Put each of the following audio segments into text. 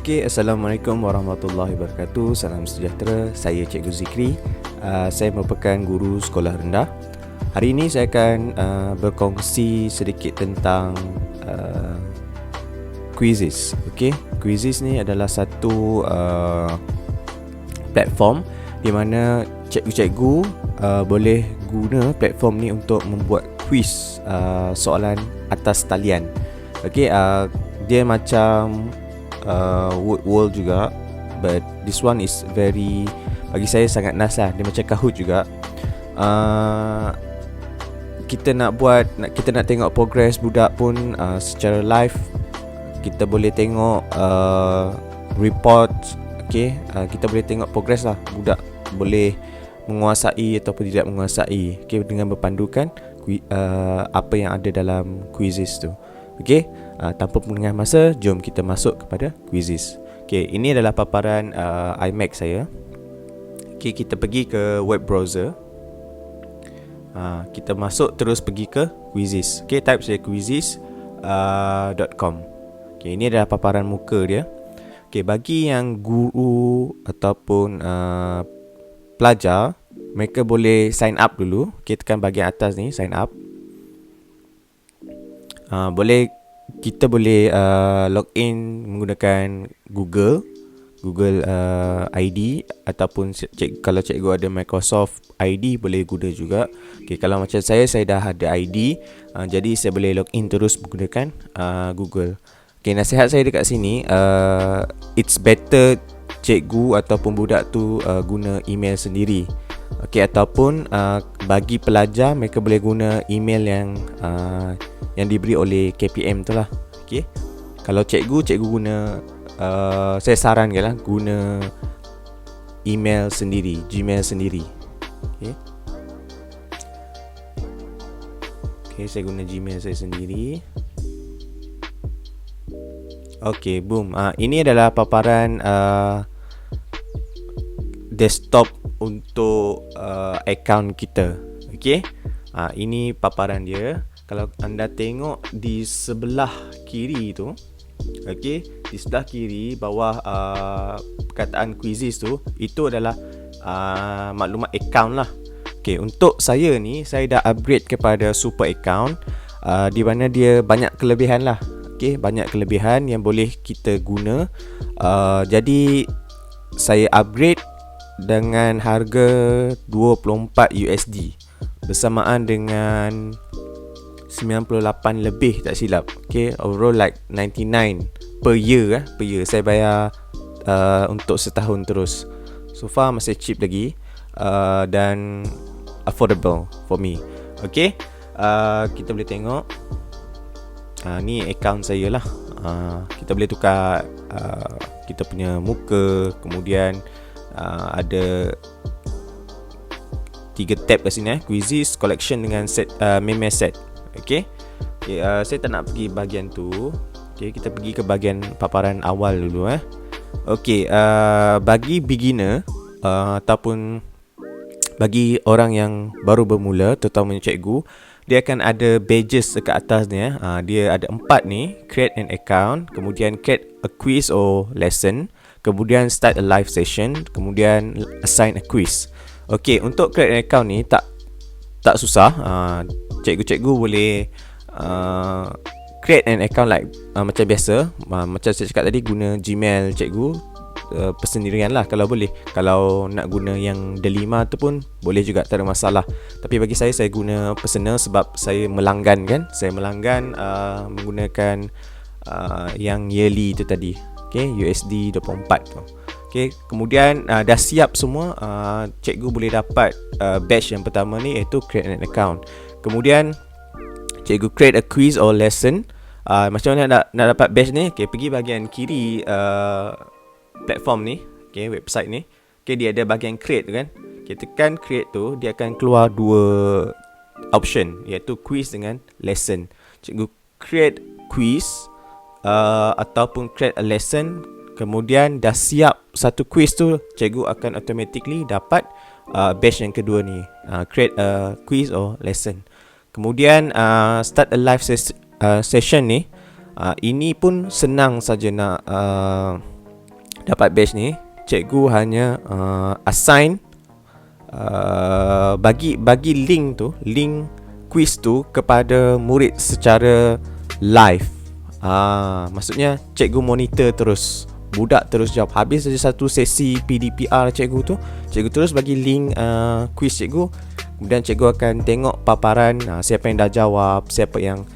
Okey, Assalamualaikum warahmatullahi wabarakatuh. Salam sejahtera. Saya Cikgu Zikri. Saya merupakan guru sekolah rendah. Hari ini saya akan berkongsi sedikit tentang quizzes. Okey, quizzes ni adalah satu platform di mana cikgu-cikgu boleh guna platform ni untuk membuat quiz soalan atas talian. Okey, dia macam Word juga, but this one is very, bagi saya sangat nice lah. Dia macam Kahoot juga. Kita nak tengok progress budak pun secara live. Kita boleh tengok report. Okay, kita boleh tengok progress lah. Budak boleh menguasai ataupun tidak menguasai, okay, dengan berpandukan apa yang ada dalam quizzes tu. Okay, tanpa pengengah masa, jom kita masuk kepada quizzes. Okay, ini adalah paparan iMac saya. Okay, kita pergi ke web browser. Kita masuk terus pergi ke quizzes. Okay, type saja quizzes.com. Okay, ini adalah paparan muka dia. Okay, bagi yang guru ataupun pelajar, mereka boleh sign up dulu. Okay, tekan bahagian atas ni, sign up. Kita boleh log in menggunakan Google ID ataupun kalau cikgu ada Microsoft ID boleh guna juga. Okay, kalau macam saya dah ada ID, jadi saya boleh log in terus menggunakan Google. Okay, nasihat saya dekat sini, it's better cikgu ataupun budak tu guna email sendiri. Okay, ataupun bagi pelajar, mereka boleh guna email yang diberi oleh KPM tu lah. Okay, kalau cikgu guna, saya sarankan lah guna email sendiri, Gmail sendiri. Okay, saya guna Gmail saya sendiri. Okay, boom. Ini adalah paparan desktop untuk account kita. Okay, ini paparan dia. Kalau anda tengok di sebelah kiri tu, okay, di sebelah kiri bawah perkataan quizzes tu, itu adalah maklumat account lah. Okay, untuk saya ni, saya dah upgrade kepada super account, di mana dia banyak kelebihan lah. Okay, banyak kelebihan yang boleh kita guna. Jadi saya upgrade dengan harga 24 USD bersamaan dengan 98 lebih tak silap. Okay, overall like 99 per year. Per year saya bayar untuk setahun terus. So far masih cheap lagi, dan affordable for me. Okay, kita boleh tengok, ni account saya lah. Kita boleh tukar kita punya muka. Kemudian ada 3 tab kat sini, quizzes, collection dengan set, meme set. Okay, saya tak nak pergi bahagian tu. Okay, kita pergi ke bahagian paparan awal dulu. Okay, bagi beginner ataupun bagi orang yang baru bermula, terutamanya cikgu, dia akan ada badges dekat atas ni. Dia ada 4 ni: create an account, kemudian create a quiz or lesson, kemudian start a live session, kemudian assign a quiz. Okay, untuk create an account ni tak susah. Cikgu-cikgu boleh create an account like macam biasa. Macam saya cakap tadi, guna Gmail cikgu persendirian lah kalau boleh. Kalau nak guna yang Delima tu pun boleh juga, tak ada masalah. Tapi bagi saya guna personal sebab saya melanggan kan. Saya melanggan menggunakan yang yearly tu tadi. Okay, USD 24 tu. Okay, kemudian dah siap semua, cikgu boleh dapat batch yang pertama ni, iaitu create an account. Kemudian cikgu create a quiz or lesson. Macam mana nak dapat batch ni? Okay, pergi bahagian kiri platform ni, okay, website ni. Okay, dia ada bahagian create tu kan. Okay, tekan create tu, dia akan keluar 2 option, iaitu quiz dengan lesson. Cikgu create quiz ataupun create a lesson. Kemudian dah siap satu quiz tu, cikgu akan automatically dapat batch yang kedua ni, create a quiz or lesson. Kemudian start a live session ni, ini pun senang saja nak dapat badge ni, cikgu hanya assign bagi link quiz tu kepada murid secara live. Maksudnya cikgu monitor terus, budak terus jawab. Habis saja satu sesi PDPR cikgu terus bagi link quiz cikgu. Kemudian cikgu akan tengok paparan, siapa yang dah jawab, siapa yang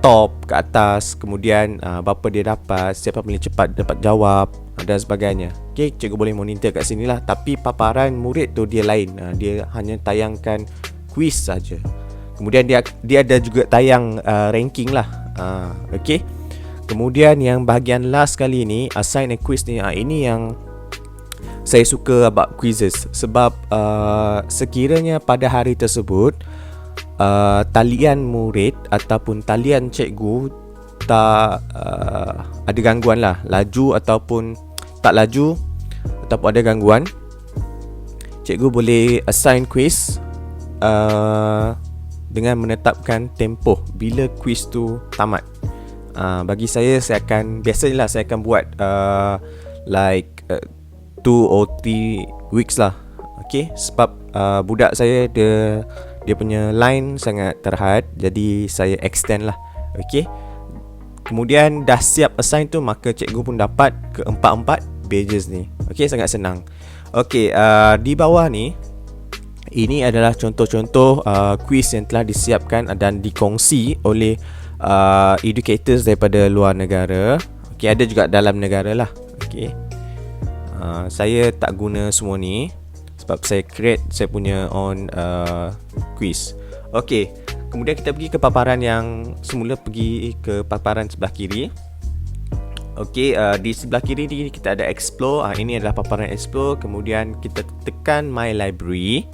top ke atas, kemudian berapa dia dapat, siapa paling cepat dapat jawab dan sebagainya. Okay, cikgu boleh monitor kat sini lah. Tapi paparan murid tu dia lain, dia hanya tayangkan quiz saja. Kemudian dia ada juga tayang ranking lah. Okay. Kemudian yang bahagian last kali ni, assign a quiz ni, ini yang saya suka about quizzes. Sebab sekiranya pada hari tersebut talian murid ataupun talian cikgu tak ada gangguan lah, laju ataupun tak laju ataupun ada gangguan, cikgu boleh assign quiz dengan menetapkan tempoh bila quiz tu tamat. Bagi saya akan buat like 2 or 3 weeks lah. Okay, sebab budak saya dia punya line sangat terhad, jadi saya extend lah. Okay, kemudian dah siap assign tu, maka cikgu pun dapat keempat-empat badges ni. Okay, sangat senang. Okay, di bawah ni, ini adalah contoh-contoh quiz yang telah disiapkan dan dikongsi oleh educators daripada luar negara. Okay, ada juga dalam negara lah. Okay, saya tak guna semua ni sebab saya create saya punya own quiz. Okay, kemudian kita pergi ke paparan yang semula, pergi ke paparan sebelah kiri. Okay, di sebelah kiri ni kita ada explore. Ini adalah paparan explore. Kemudian kita tekan my library.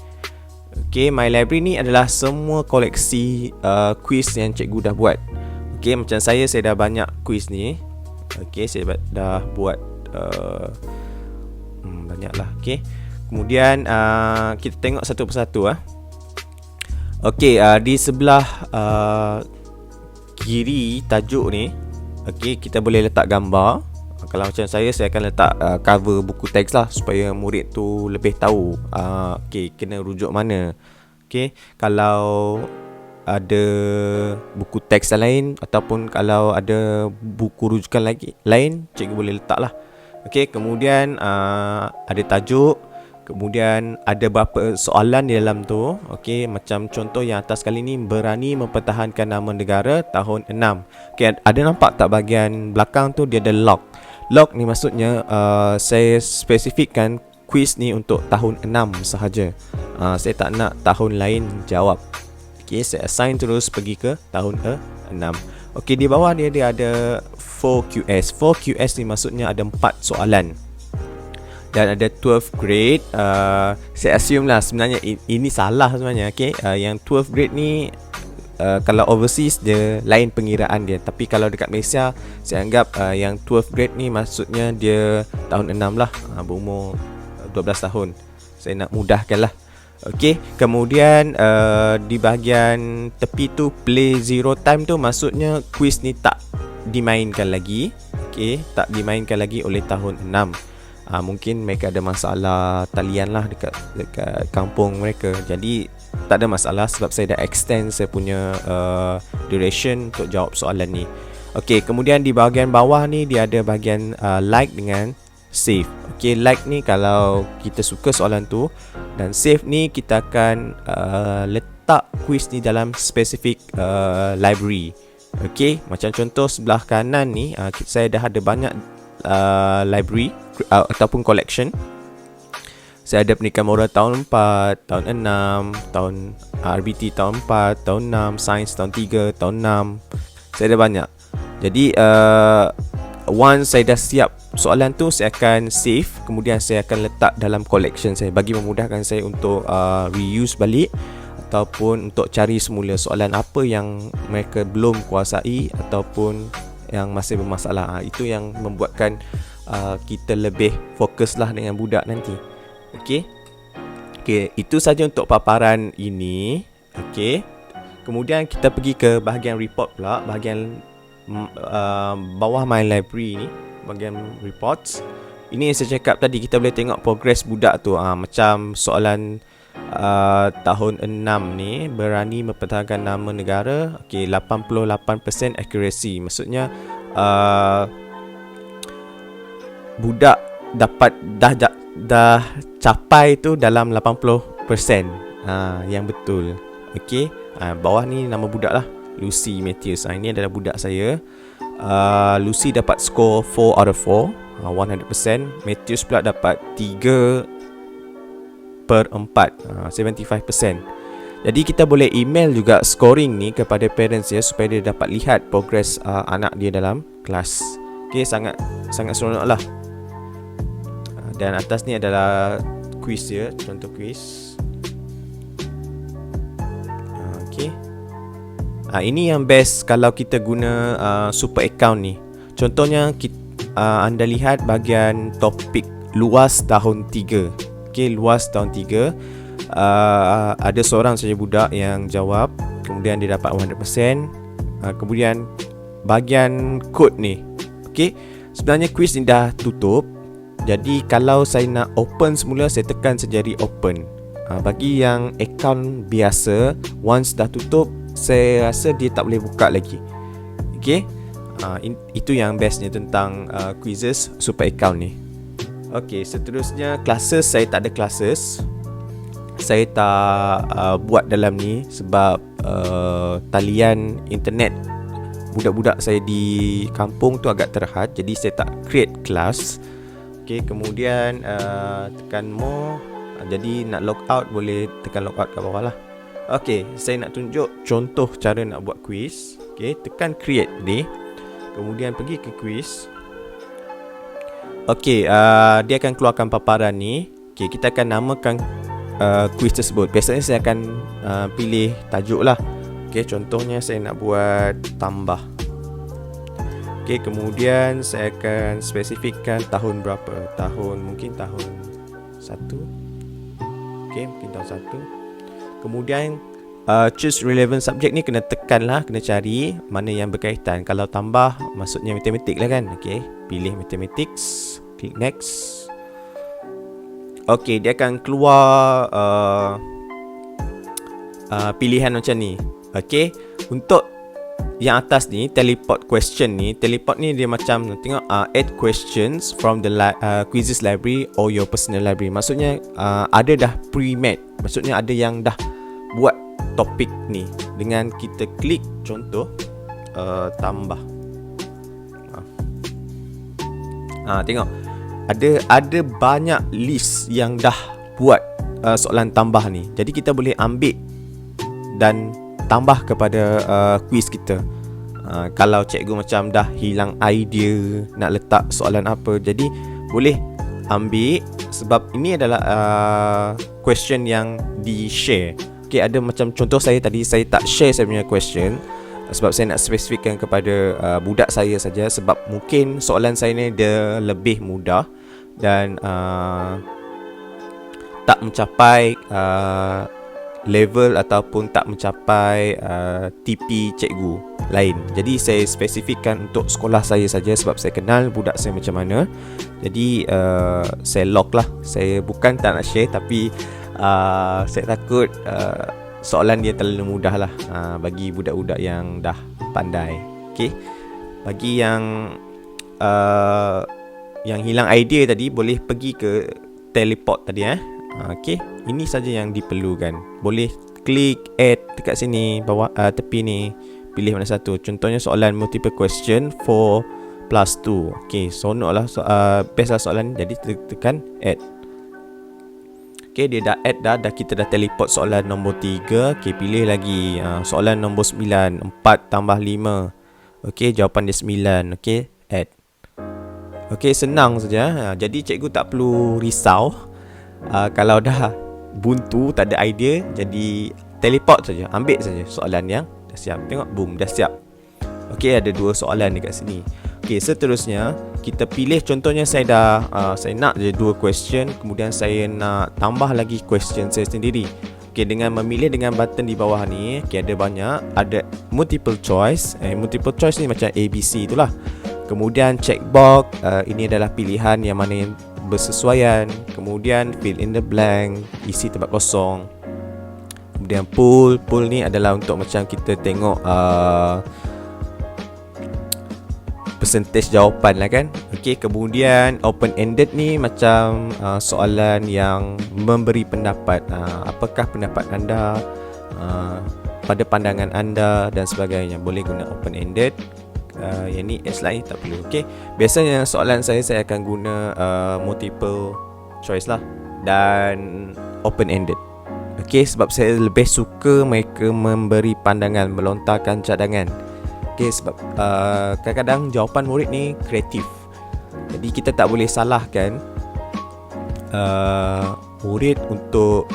Okay, my library ni adalah semua koleksi quiz yang cikgu dah buat. Okay, macam saya dah banyak quiz ni. Okay, saya dah buat banyak lah. Okay, kemudian kita tengok satu persatu. Okay, di sebelah kiri tajuk ni, okay, kita boleh letak gambar. Kalau macam saya akan letak cover buku teks lah, supaya murid tu lebih tahu okay, kena rujuk mana. Okay, kalau ada buku teks lain ataupun kalau ada buku rujukan lain, cikgu boleh letak lah. Okay, kemudian ada tajuk, kemudian ada beberapa soalan di dalam tu. Okay, macam contoh yang atas kali ni, berani mempertahankan nama negara tahun 6. Okay, ada nampak tak bahagian belakang tu dia ada log. Log ni maksudnya saya spesifikkan quiz ni untuk tahun 6 sahaja. Saya tak nak tahun lain jawab. Okay, saya assign terus pergi ke tahun ke-6. Okay, di bawah dia ada 4QS. 4QS ni maksudnya ada 4 soalan. Dan ada 12th grade. Saya assume lah sebenarnya ini salah sebenarnya. Okay, yang 12th grade ni kalau overseas dia lain pengiraan dia. Tapi kalau dekat Malaysia, saya anggap yang 12th grade ni maksudnya dia tahun 6 lah, berumur 12 tahun. Saya nak mudahkan lah. Okay, kemudian di bahagian tepi tu, play zero time tu maksudnya quiz ni tak dimainkan lagi. Okay, tak dimainkan lagi oleh tahun 6. Mungkin mereka ada masalah talian lah dekat kampung mereka. Jadi tak ada masalah sebab saya dah extend saya punya duration untuk jawab soalan ni. Okay, kemudian di bahagian bawah ni dia ada bahagian like dengan save. Okay, like ni kalau kita suka soalan tu, dan save ni kita akan letak quiz ni dalam spesifik library. Okay, macam contoh sebelah kanan ni, saya dah ada banyak library ataupun collection. Saya ada Pendidikan Moral tahun 4, tahun 6, tahun RBT tahun 4, tahun 6, Sains tahun 3, tahun 6. Saya ada banyak. Jadi once saya dah siap soalan tu, saya akan save. Kemudian saya akan letak dalam collection saya, bagi memudahkan saya untuk reuse balik ataupun untuk cari semula soalan apa yang mereka belum kuasai ataupun yang masih bermasalah. Itu yang membuatkan kita lebih fokuslah dengan budak nanti. Okay, itu saja untuk paparan ini. Okay, kemudian kita pergi ke bahagian report pula, bahagian bawah my library ni. bahagian reports. Ini yang saya cakap tadi, kita boleh tengok progress budak tu. Macam soalan tahun 6 ni, berani mempertahankan nama negara. Okay, 88% accuracy. Maksudnya budak dapat dah capai tu dalam 80%. Yang betul. Okay, bawah ni nama budak lah, Lucy Matthews. Ini adalah budak saya. Lucy dapat skor 4 out of 4, 100%. Matthews pula dapat 3/4, 75%. Jadi kita boleh email juga scoring ni kepada parents ya, supaya dia dapat lihat progress anak dia dalam kelas. Okay, sangat seronok lah. Dan atas ni adalah quiz ya, contoh quiz. Okay. Ini yang best kalau kita guna super account ni. Contohnya anda lihat bahagian topik luas tahun 3. Okay, luas tahun 3. Ada seorang saja budak yang jawab, kemudian dia dapat 100%. Kemudian bahagian kod ni. Okay, sebenarnya quiz ni dah tutup. Jadi kalau saya nak open semula, saya tekan sejari open. Bagi yang account biasa, once dah tutup, saya rasa dia tak boleh buka lagi. Okay, itu yang bestnya tentang quizzes super account ni. Okay, seterusnya classes. Saya tak ada classes. Saya tak buat dalam ni sebab talian internet budak-budak saya di kampung tu agak terhad. Jadi saya tak create class. Okay, kemudian tekan more. Jadi nak log out, boleh tekan log out kat bawah lah. Okay, saya nak tunjuk contoh cara nak buat quiz. Okay, tekan create ni, kemudian pergi ke quiz. Okay, dia akan keluarkan paparan ni. Okay, kita akan namakan quiz tersebut. Biasanya saya akan pilih tajuk lah. Okay, contohnya saya nak buat tambah. Okay, kemudian saya akan spesifikkan tahun berapa. Mungkin tahun 1. Okay, mungkin tahun 1. Kemudian choose relevant subject ni kena tekan lah, kena cari mana yang berkaitan. Kalau tambah maksudnya matematik lah kan. Okay, pilih mathematics, klik next. Okay, dia akan keluar pilihan macam ni. Okay, untuk yang atas ni, teleport question ni. Teleport ni dia macam tengok, add questions from the quizzes library or your personal library. Maksudnya ada dah pre-made. Maksudnya ada yang dah buat topik ni. Dengan kita klik contoh tambah. Tengok, ada banyak list yang dah buat soalan tambah ni. Jadi kita boleh ambil dan tambah kepada quiz kita. Kalau cikgu macam dah hilang idea nak letak soalan apa, jadi boleh ambil. Sebab ini adalah question yang di-share. Okay, ada macam contoh saya tadi, saya tak share saya punya question sebab saya nak spesifikkan kepada budak saya saja. Sebab mungkin soalan saya ni dia lebih mudah dan tak mencapai level ataupun tak mencapai TP cikgu lain. Jadi saya spesifikkan untuk sekolah saya saja sebab saya kenal budak saya macam mana. Jadi saya lock lah. Saya bukan tak nak share, tapi saya takut soalan dia terlalu mudah lah bagi budak-budak yang dah pandai. Okay, bagi yang hilang idea tadi, boleh pergi ke teleport tadi Okay, ini saja yang diperlukan. Boleh klik add dekat sini bawah tepi ni, pilih mana satu. Contohnya soalan multiple question 4+2. Okay, sonok lah best lah soalan. Jadi tekan add. Okay, dia dah add dah. Kita dah teleport soalan nombor 3. Okay, pilih lagi soalan nombor 9, 4 tambah 5. Okay, jawapan dia 9. Okay, add. Okay, senang saja. Jadi cikgu tak perlu risau kalau dah buntu, tak ada idea. Jadi teleport saja, ambil saja soalan yang dah siap. Tengok, boom, dah siap. Okay, ada 2 soalan dekat sini. Okay, seterusnya kita pilih. Contohnya saya nak je 2 question, kemudian saya nak tambah lagi question saya sendiri. Okay, dengan memilih dengan button di bawah ni. Okay, ada banyak, ada multiple choice. Multiple choice ni macam ABC itulah. Kemudian checkbox, ini adalah pilihan yang mana yang bersesuaian. Kemudian fill in the blank, isi tempat kosong. Kemudian pool ni adalah untuk macam kita tengok percentage jawapan lah kan. Okey, kemudian open ended ni macam soalan yang memberi pendapat, apakah pendapat anda pada pandangan anda dan sebagainya. Boleh guna open ended. Yang ni slide ni tak perlu. Okey, biasanya soalan saya akan guna multiple choice lah dan open ended. Okey, sebab saya lebih suka mereka memberi pandangan, melontarkan cadangan. Okay, sebab kadang-kadang jawapan murid ni kreatif. Jadi kita tak boleh salahkan murid untuk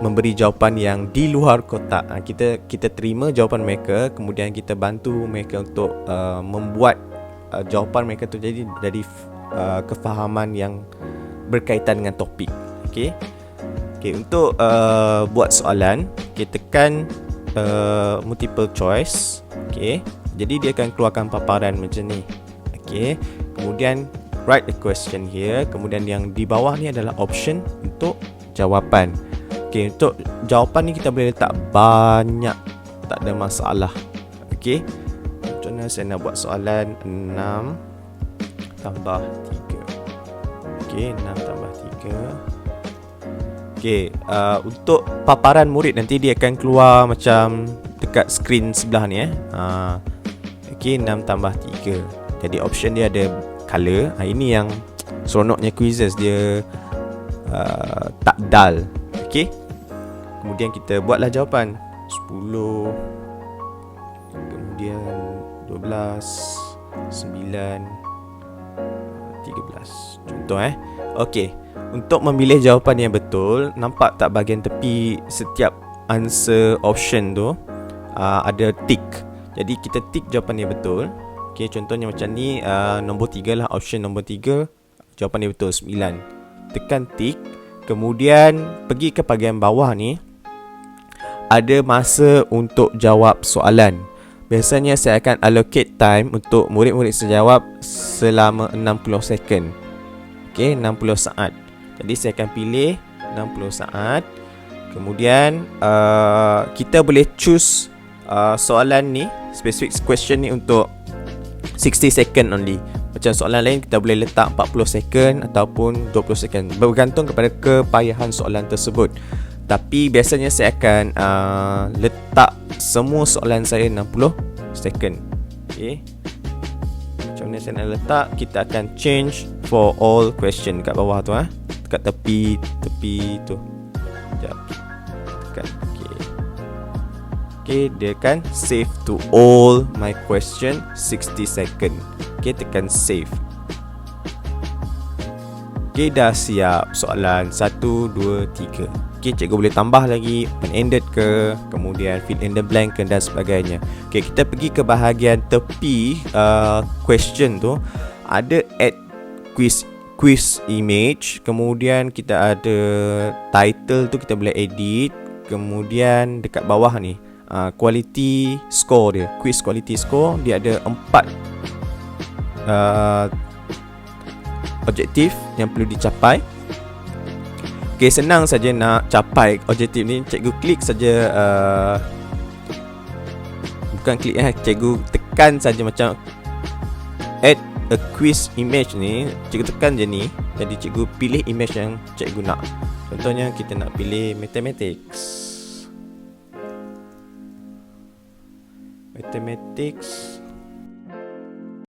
memberi jawapan yang di luar kotak. Kita terima jawapan mereka, kemudian kita bantu mereka untuk membuat jawapan mereka tu jadi dari kefahaman yang berkaitan dengan topik. Okay, untuk buat soalan, kita tekan multiple choice. Okay, jadi dia akan keluarkan paparan macam ni. Okay, kemudian write the question here. Kemudian yang di bawah ni adalah option untuk jawapan. Okay, untuk jawapan ni kita boleh letak banyak, tak ada masalah. Okay, contohnya saya nak buat soalan 6 tambah 3. Okay, 6 tambah 3. Okay, untuk paparan murid nanti dia akan keluar macam dekat skrin sebelah ni Okay, 6 tambah 3. Jadi option dia ada color. Ini yang seronoknya quizzes, dia tak dull. Okay, kemudian kita buatlah jawapan 10, kemudian 12, 9, 13. Contoh Okay, untuk memilih jawapan yang betul, nampak tak bahagian tepi setiap answer option tu ada tick. Jadi kita tick jawapan yang betul. Okay, contohnya macam ni, nombor 3 lah, option nombor 3, jawapan yang betul 9. Tekan tick. Kemudian pergi ke bahagian bawah ni, ada masa untuk jawab soalan. Biasanya saya akan allocate time untuk murid-murid sejawab selama 60 second. Okay, 60 saat. Jadi saya akan pilih 60 saat. Kemudian kita boleh choose soalan ni, specific question ni untuk 60 second only. Macam soalan lain kita boleh letak 40 second ataupun 20 second, bergantung kepada kepayahan soalan tersebut. Tapi biasanya saya akan letak semua soalan saya 60 second. Okay, macam mana saya nak letak, kita akan change for all question kat bawah tu, dekat tepi tu. Sekejap, tekan okay, dia akan save to all my question 60 second. Okay, tekan save. Okay, dah siap soalan 1, 2, 3. Okay, cikgu boleh tambah lagi open-ended ke, kemudian fill in the blank ke dan sebagainya. Okay, kita pergi ke bahagian tepi question tu, ada add quiz image. Kemudian kita ada title tu, kita boleh edit. Kemudian dekat bawah ni quality score dia, quiz quality score, dia ada 4 objektif yang perlu dicapai. Okay, senang saja nak capai objektif ni, cikgu klik saja, bukan klik cikgu tekan saja macam add a quiz image ni, cikgu tekan je ni. Jadi cikgu pilih image yang cikgu nak. Contohnya kita nak pilih mathematics.